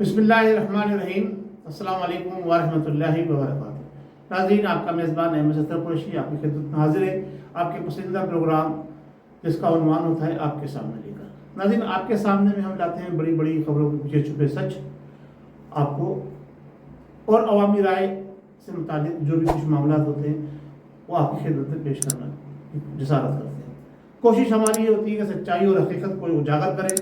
بسم اللہ الرحمن الرحیم۔ السلام علیکم ورحمۃ اللہ وبرکاتہ۔ ناظرین، آپ کا میزبان احمد ستر قریشی آپ کی خدمت میں حاضر ہے، آپ کے پسندیدہ پروگرام جس کا عنوان ہوتا ہے آپ کے سامنے لے کر۔ ناظرین، آپ کے سامنے میں ہم لاتے ہیں بڑی بڑی خبروں کے پیچھے چھپے سچ آپ کو، اور عوامی رائے سے متعلق جو بھی کچھ معاملات ہوتے ہیں وہ آپ کی خدمت میں پیش کرنا جسارت کرتے ہیں۔ کوشش ہماری یہ ہوتی ہے کہ سچائی اور حقیقت کو اجاگر کریں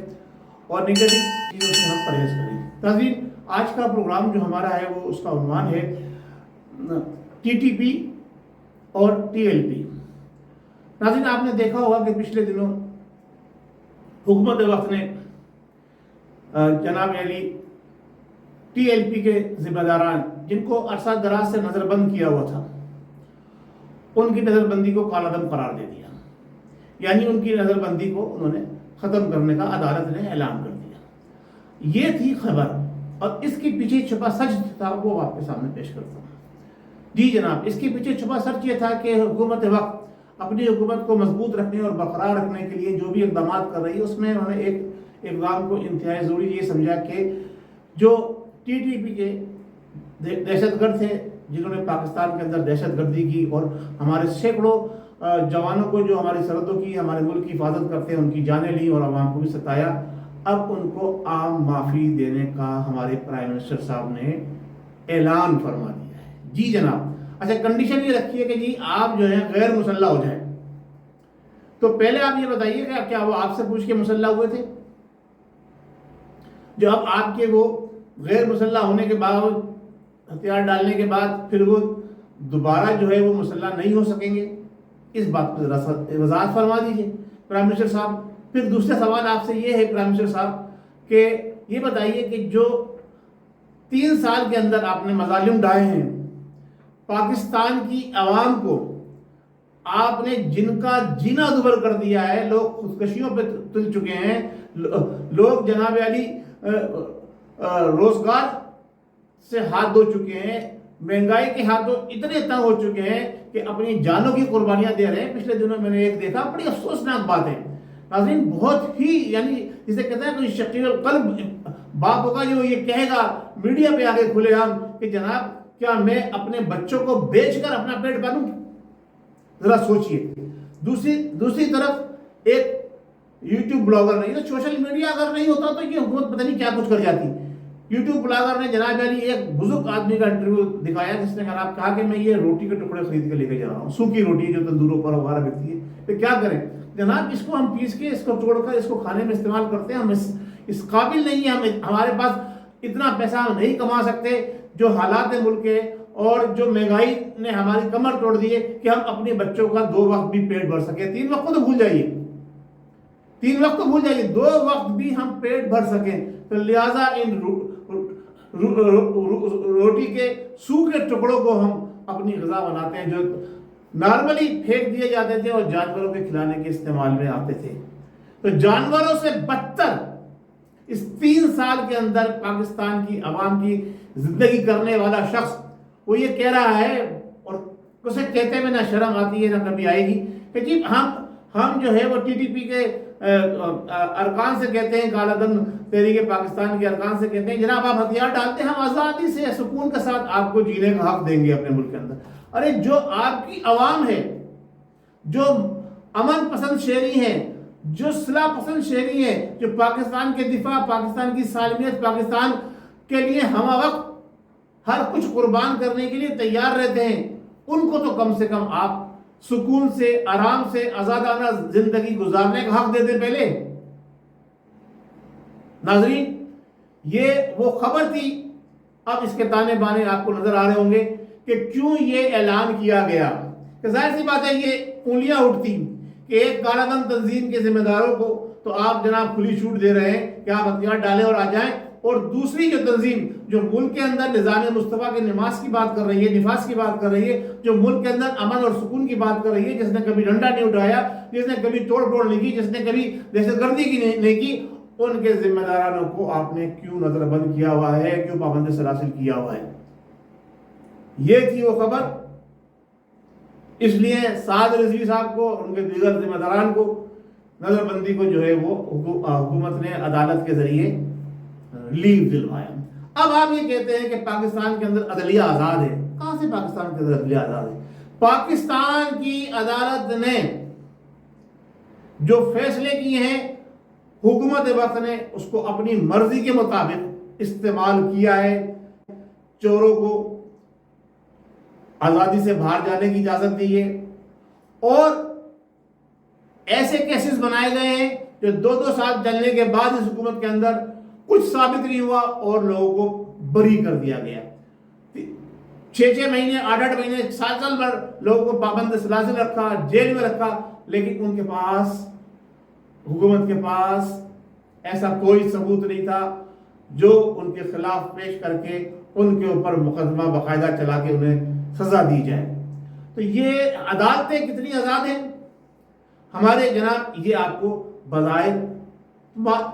اور نگیٹو چیزوں سے ہم پرہیز کریں۔ ناظرین، آج کا پروگرام جو ہمارا ہے وہ اس کا عنوان ہے ٹی ٹی پی اور ٹی ایل پی۔ ناظرین، آپ نے دیکھا ہوگا کہ پچھلے دنوں حکومت وقت نے جناب علی ٹی ایل پی کے ذمہ داران جن کو عرصہ دراز سے نظر بند کیا ہوا تھا، ان کی نظر بندی کو کالعدم قرار دے دیا، یعنی ان کی نظر بندی کو انہوں نے ختم کرنے کا عدالت نے اعلان کر دیا۔ یہ تھی خبر، اور اس کے پیچھے چھپا سچ تھا وہ آپ کے سامنے پیش کرتا ہوں۔ جی جناب، اس کے پیچھے چھپا سچ یہ تھا کہ حکومت وقت اپنی حکومت کو مضبوط رکھنے اور برقرار رکھنے کے لیے جو بھی اقدامات کر رہی ہے، اس میں انہوں نے ایک اقدام کو انتہائی ضروری یہ سمجھا کہ جو ٹی ٹی پی کے دہشت گرد تھے، جنہوں نے پاکستان کے اندر دہشت گردی کی اور ہمارے سینکڑوں جوانوں کو جو ہماری سرحدوں کی، ہمارے ملک کی حفاظت کرتے ہیں، ان کی جانیں لی اور عوام کو بھی ستایا، اب ان کو عام معافی دینے کا ہمارے پرائم منسٹر صاحب نے اعلان فرما دیا ہے۔ جی جناب، اچھا کنڈیشن یہ رکھی ہے کہ جی آپ جو ہے غیر مسلح ہو جائیں۔ تو پہلے آپ یہ بتائیے کہ کیا وہ آپ سے پوچھ کے مسلح ہوئے تھے؟ جو اب آپ کے وہ غیر مسلح ہونے کے بعد، ہتھیار ڈالنے کے بعد پھر وہ دوبارہ جو ہے وہ مسلح نہیں ہو سکیں گے، اس بات پر ذرا سا وضاحت فرما دیجیے پرائم منسٹر صاحب۔ پھر دوسرا سوال آپ سے یہ ہے پرائم منسٹر صاحب کہ یہ بتائیے کہ جو 3 سال کے اندر آپ نے مظالم ڈھائے ہیں پاکستان کی عوام کو، آپ نے جن کا جینا دوبر کر دیا ہے، لوگ خودکشیوں پہ تل چکے ہیں، لوگ جناب علی روزگار سے ہاتھ دھو چکے ہیں، مہنگائی کے ہاتھوں اتنے تنگ ہو چکے ہیں کہ اپنی جانوں کی قربانیاں دے رہے ہیں۔ پچھلے دنوں میں نے ایک دیکھا، بڑی افسوسناک بات ہے ناظرین، بہت ہی، یعنی جسے کہتے ہیں کوئی شقیق القلب باپ ہوگا جو یہ کہے گا میڈیا پہ آگے کھلے عام کہ جناب کیا میں اپنے بچوں کو بیچ کر اپنا پیٹ پالوں؟ ذرا سوچئے۔ دوسری طرف ایک یوٹیوب بلاگر نہیں، تو سوشل میڈیا اگر نہیں ہوتا تو یہ حکومت پتہ نہیں کیا کچھ کر جاتی۔ یوٹیوب بلاگر نے جناب علی ایک بزرگ آدمی کا انٹرویو دکھایا جس نے کہا کہ میں یہ روٹی کے ٹکڑے خرید کے لے کے جا رہا ہوں، سوکھی روٹی جو تندوروں پر وغیرہ بکتی ہے، تو کیا کریں جناب، اس کو ہم پیس کے، اس کو توڑ کر اس کو کھانے میں استعمال کرتے ہیں، ہم اس قابل نہیں ہیں، ہمارے پاس اتنا پیسہ ہم نہیں کما سکتے، جو حالات ملک کے اور جو مہنگائی نے ہماری کمر توڑ دی ہے کہ ہم اپنے بچوں کا 2 وقت بھی پیٹ بھر سکیں۔ 3 وقت کو تو بھول جائیے، 3 وقت کو بھول جائیے، 2 وقت بھی ہم پیٹ بھر سکیں، تو لہٰذا ان روٹی کے سوکھے ٹکڑوں کو ہم اپنی غذا بناتے ہیں، جو نارملی پھینک دیے جاتے تھے اور جانوروں کے کھلانے کے استعمال میں آتے تھے۔ تو جانوروں سے بدتر اس 3 سال کے اندر پاکستان کی عوام کی زندگی کرنے والا شخص وہ یہ کہہ رہا ہے، اور اسے کہتے میں نہ شرم آتی ہے نہ کبھی آئے گی، کہ جی ہم جو ہے وہ ٹی ٹی پی کے ارکان سے کہتے ہیں، کالعدم تحریک پاکستان کے ارکان سے کہتے ہیں جناب آپ ہتھیار ڈالتے ہیں، ہم آزادی سے سکون کے ساتھ آپ کو جینے کا حق دیں گے اپنے ملک کے اندر۔ ارے جو آپ کی عوام ہے، جو امن پسند شہری ہیں، جو صلح پسند شہری ہیں، جو پاکستان کے دفاع، پاکستان کی سالمیت، پاکستان کے لیے ہمہ وقت ہر کچھ قربان کرنے کے لیے تیار رہتے ہیں، ان کو تو کم سے کم آپ سکون سے، آرام سے، آزادانہ زندگی گزارنے کا حق دے دیں پہلے۔ ناظرین، یہ وہ خبر تھی، اب اس کے تانے بانے آپ کو نظر آ رہے ہوں گے کہ کیوں یہ اعلان کیا گیا۔ کہ ظاہر سی بات ہے یہ انگلیاں اٹھتی کہ ایک کالعدم تنظیم کے ذمہ داروں کو تو آپ جناب کھلی چھوٹ دے رہے ہیں کہ آپ ہتھیار ڈالیں اور آ جائیں، اور دوسری جو تنظیم جو ملک کے اندر نظام مصطفیٰ کے نماز کی بات کر رہی ہے، نفاذ کی بات کر رہی ہے، جو ملک کے اندر امن اور سکون کی بات کر رہی ہے، جس نے کبھی ڈنڈا نہیں اٹھایا، جس نے کبھی توڑ پھوڑ نہیں کی، جس نے کبھی دہشت گردی کی نہیں کی، ان کے ذمہ دارانوں کو آپ نے کیوں نظر بند کیا ہوا ہے، کیوں پابند سلاسل کیا ہوا ہے؟ یہ تھی وہ خبر۔ اس لیے سعد رضوی صاحب کو اور ان کے دیگر ذمہ داران کو نظر بندی کو جو ہے وہ حکومت نے عدالت کے ذریعے لیو دلوایا۔ اب آپ یہ کہتے ہیں کہ پاکستان کے اندر عدلیہ آزاد ہے. کہاں سے پاکستان کے اندر عدلیہ آزاد ہے؟ پاکستان کی عدالت نے جو فیصلے کیے ہیں حکومت وقت نے اس کو اپنی مرضی کے مطابق استعمال کیا ہے. چوروں کو آزادی سے باہر جانے کی اجازت دی ہے اور ایسے کیسز بنائے گئے ہیں جو 2-2 سال چلنے کے بعد اس حکومت کے اندر کچھ ثابت نہیں ہوا اور لوگوں کو بری کر دیا گیا. 6 مہینے 8 مہینے سال بھر لوگوں کو پابند سلاسل رکھا, جیل میں رکھا, لیکن ان کے پاس حکومت کے پاس ایسا کوئی ثبوت نہیں تھا جو ان کے خلاف پیش کر کے ان کے اوپر مقدمہ باقاعدہ چلا کے انہیں سزا دی جائے. تو یہ عدالتیں کتنی آزاد ہیں ہمارے جناب, یہ آپ کو بظاہر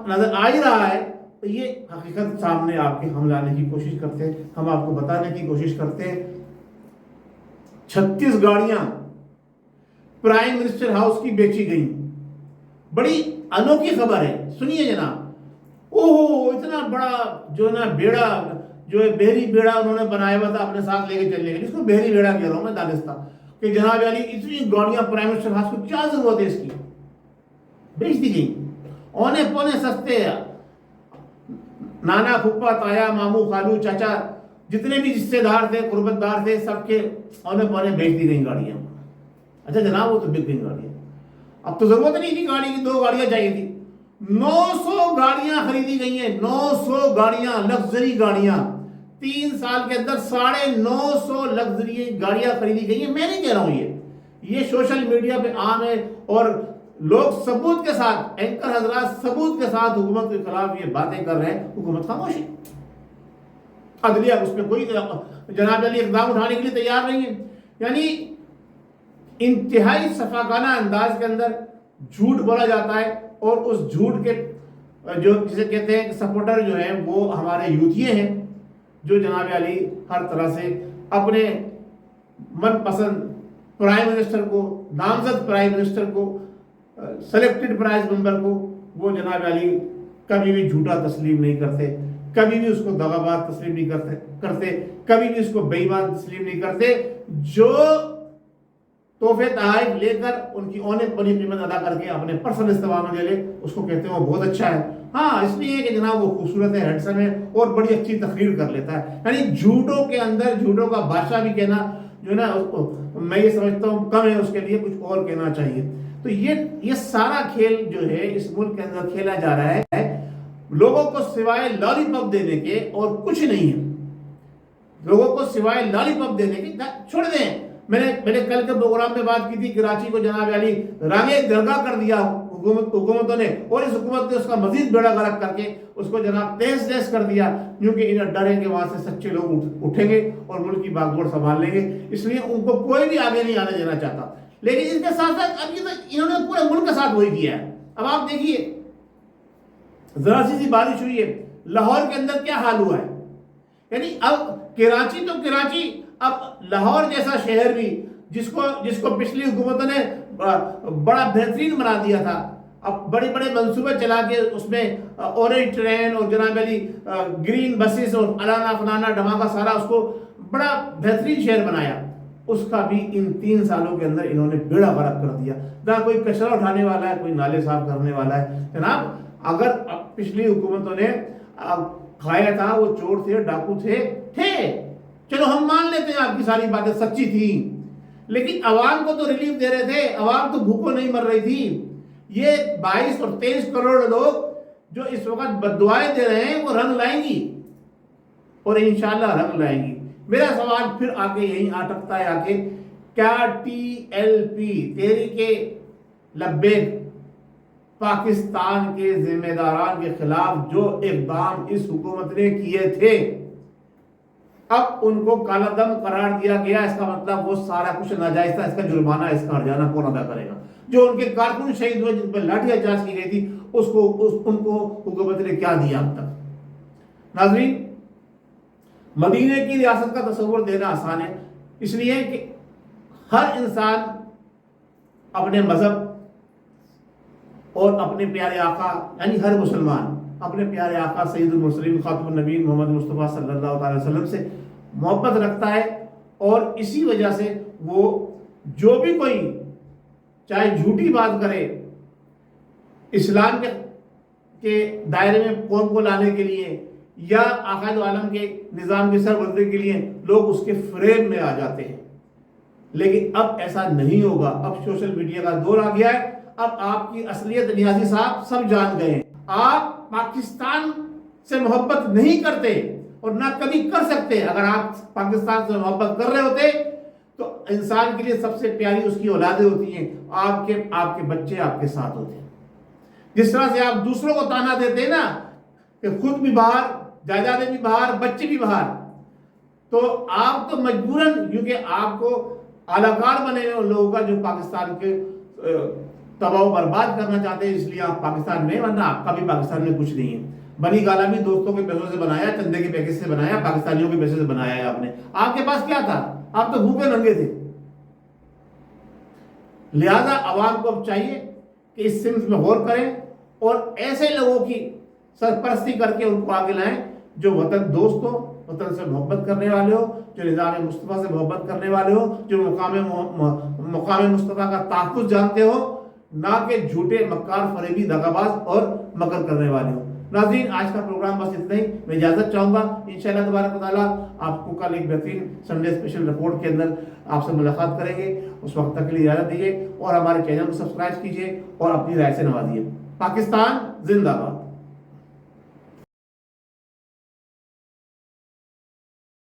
نظر آ ہی رہا ہے. تو یہ حقیقت سامنے آپ کے ہم لانے کی کوشش کرتے ہیں, ہم آپ کو بتانے کی کوشش کرتے ہیں. 36 گاڑیاں پرائم منسٹر ہاؤس کی بیچی گئیں. بڑی انوکھی خبر ہے, سنیے جناب. اوہو اتنا بڑا جو نا بیڑا, جو ہے بحری بیڑا انہوں نے بنایا ہوا تھا اپنے ساتھ لے کے چلنے کے لیے, اس کو بحری بیڑا کہہ رہا ہوں میں دانستہ, کہ جناب علی اتنی گاڑیاں پرائم منسٹر ہاؤس کو کیا ضرورت ہے اس کی, بیچ دی گئی. اونے پونے سستے, نانا پھپھا تایا ماموں خالو چاچا جتنے بھی رشتے دار تھے قربت دار تھے سب کے اونے پونے بیچ دی گئی گاڑیاں. اچھا جناب وہ تو بک گئی گاڑیاں, اب تو ضرورت نہیں تھی گاڑی کی, 2 گاڑیاں چاہیے تھی. 900 گاڑیاں خریدی گئی ہیں, 900 گاڑیاں, لگژری گاڑیاں. 3 سال کے اندر 950 لگژری گاڑیاں خریدی گئی ہیں. میں نہیں کہہ رہا ہوں, یہ سوشل میڈیا پہ عام ہے اور لوگ ثبوت کے ساتھ, اینکر حضرات ثبوت کے ساتھ حکومت کے خلاف یہ باتیں کر رہے ہیں. حکومت خاموشی, عدلیہ اس پہ کوئی جناب علی اقدام اٹھانے کے لیے تیار نہیں ہے. یعنی انتہائی شفاقانہ انداز کے اندر جھوٹ بولا جاتا ہے اور اس جھوٹ کے جو جسے کہتے ہیں سپورٹر جو ہیں وہ ہمارے یوتھیے ہیں جو جناب علی ہر طرح سے اپنے من پسند پرائم منسٹر کو, نامزد پرائم منسٹر کو, سلیکٹڈ پرائم ممبر کو وہ جناب علی کبھی بھی جھوٹا تسلیم نہیں کرتے, کبھی بھی اس کو دغاباز تسلیم نہیں کرتے, کبھی بھی اس کو بے ایمان تسلیم نہیں کرتے. جو تحفے تحائف لے کر ان کی اونے پونے قیمت ادا کر کے اپنے پرسنل استعمال میں لے لے, اس کو کہتے ہیں وہ بہت اچھا ہے. ہاں اس لیے کہ جناب وہ خوبصورت ہے, ہینڈسم ہے اور بڑی اچھی تقریر کر لیتا ہے. یعنی جھوٹوں کے اندر جھوٹوں کا بادشاہ بھی کہنا جو ہے نا میں یہ سمجھتا ہوں کم ہے, اس کے لیے کچھ اور کہنا چاہیے. تو یہ سارا کھیل جو ہے اس ملک کے اندر کھیلا جا رہا ہے لوگوں کو سوائے لالی پاپ دینے کے اور کچھ نہیں ہے. لوگوں کو سوائے لالی پاپ دینے کے چھوڑ دیں. میں نے کل کے پروگرام میں بات کی تھی, کراچی کو جناب علی رانگے درگاہ کر دیا حکومتوں نے, اور اس حکومت نے اس کا مزید بیڑا غرق کر کے اس کو جناب تہس کر دیا, کیونکہ انہیں ڈر ہے کہ وہاں سے سچے لوگ اٹھیں گے اور ملک کی باغ ڈور سنبھال لیں گے, اس لیے ان کو کوئی بھی آگے نہیں آنے دینا چاہتا. لیکن اس کے ساتھ ساتھ اب انہوں نے پورے ملک کے ساتھ وہی کیا ہے. اب آپ دیکھیے ذرا سی بارش ہوئی ہے, لاہور کے اندر کیا حال ہوا ہے. یعنی اب کراچی تو کراچی, اب لاہور جیسا شہر بھی جس کو پچھلی حکومتوں نے بڑا بہترین بنا دیا تھا, اب بڑے بڑے منصوبے چلا کے اس میں اورنج ٹرین اور جناب علی گرین بسز اور الانا فلانا ڈھماکہ سارا اس کو بڑا بہترین شہر بنایا, اس کا بھی ان 3 سالوں کے اندر انہوں نے بیڑا غرق کر دیا. نہ کوئی کچرا اٹھانے والا ہے, کوئی نالے صاف کرنے والا ہے. جناب اگر پچھلی حکومتوں نے کھایا تھا وہ چور تھے, ڈاکو تھے, چلو ہم مان لیتے ہیں آپ کی ساری باتیں سچی تھیں, لیکن عوام کو تو ریلیف دے رہے تھے, عوام تو بھوکوں نہیں مر رہی تھی. یہ 22 اور 23 کروڑ لوگ جو اس وقت بددعائیں دے رہے ہیں وہ رنگ لائیں گی اور انشاءاللہ رنگ لائیں گی. میرا سوال پھر آ کے یہیں اٹکتا ہے, آ کے کیا TLP تحریک لبیک پاکستان کے ذمہ داران کے خلاف جو اقدام اس حکومت نے کیے تھے اب ان کو کالا دم قرار دیا گیا, اس کا مطلب وہ سارا کچھ ناجائز تھا, اس کا جرمانہ, اس کا ہرجانہ کون ادا کرے گا؟ جو ان کے کارکن شہید ہوئے جن پر لاٹھیاں چارج کی گئی تھی ان کو حکومت نے کیا دیا اب تک؟ ناظرین, مدینے کی ریاست کا تصور دینا آسان ہے, اس لیے کہ ہر انسان اپنے مذہب اور اپنے پیارے آقا یعنی ہر مسلمان اپنے پیارے آقا سید المرسلین خاتم النبیین محمد مصطفیٰ صلی اللہ تعالی وسلم سے محبت رکھتا ہے، اور اسی وجہ سے وہ جو بھی کوئی چاہے جھوٹی بات کرے اسلام کے دائرے میں قوم کو لانے کے لیے یا آقا دو عالم کے نظام کی سربلندی کے لیے، لوگ اس کے فریب میں آ جاتے ہیں۔ لیکن اب ایسا نہیں ہوگا، اب سوشل میڈیا کا دور آ گیا ہے، اب آپ کی اصلیت نیازی صاحب سب جان گئے ہیں۔ آپ پاکستان سے محبت نہیں کرتے اور نہ کبھی کر سکتے۔ اگر آپ پاکستان سے محبت کر رہے ہوتے تو انسان کے لیے سب سے پیاری اس کی اولادیں ہوتی ہیں، آپ کے بچے آپ کے ساتھ ہوتے ہیں۔ جس طرح سے آپ دوسروں کو تانا دیتے ہیں نا کہ خود بھی باہر، جائیدادیں بھی باہر، بچے بھی باہر، تو آپ تو مجبوراً، کیونکہ آپ کو اعلی کار بنے ان لوگوں کا جو پاکستان کے تباہ و برباد کرنا چاہتے ہیں، اس لیے آپ پاکستان میں، ورنہ آپ کا بھی پاکستان میں کچھ نہیں ہے۔ بنی گالا بھی دوستوں کے پیسوں سے بنایا، چندے کے پیسے سے بنایا، پاکستانیوں کے پیسے سے بنایا ہے آپ نے۔ آپ کے پاس کیا تھا؟ آپ تو بھوکے ننگے تھے۔ لہذا عوام کو اب چاہیے کہ اس سمت میں غور کریں اور ایسے لوگوں کی سرپرستی کر کے ان کو آگے لائیں جو وطن دوست ہو، وطن سے محبت کرنے والے ہو، جو نظام مصطفیٰ سے محبت کرنے والے ہو، جو مقام مصطفیٰ کا تحفظ جانتے ہو، نہ کہ جھوٹے مکار فریبی دغا باز اور مکر کرنے والے ہو۔ ناظرین، آج کا پروگرام بس اتنا ہی۔ میں اجازت چاہوں گا، انشاءاللہ تبارک و تعالیٰ آپ کو کل ایک بہترین سنڈے اسپیشل رپورٹ کے اندر آپ سے ملاقات کریں گے۔ اس وقت تک کے لیے اجازت دیجیے اور ہمارے چینل کو سبسکرائب کیجیے اور اپنی رائے سے نوازیے۔ پاکستان زندہ باد۔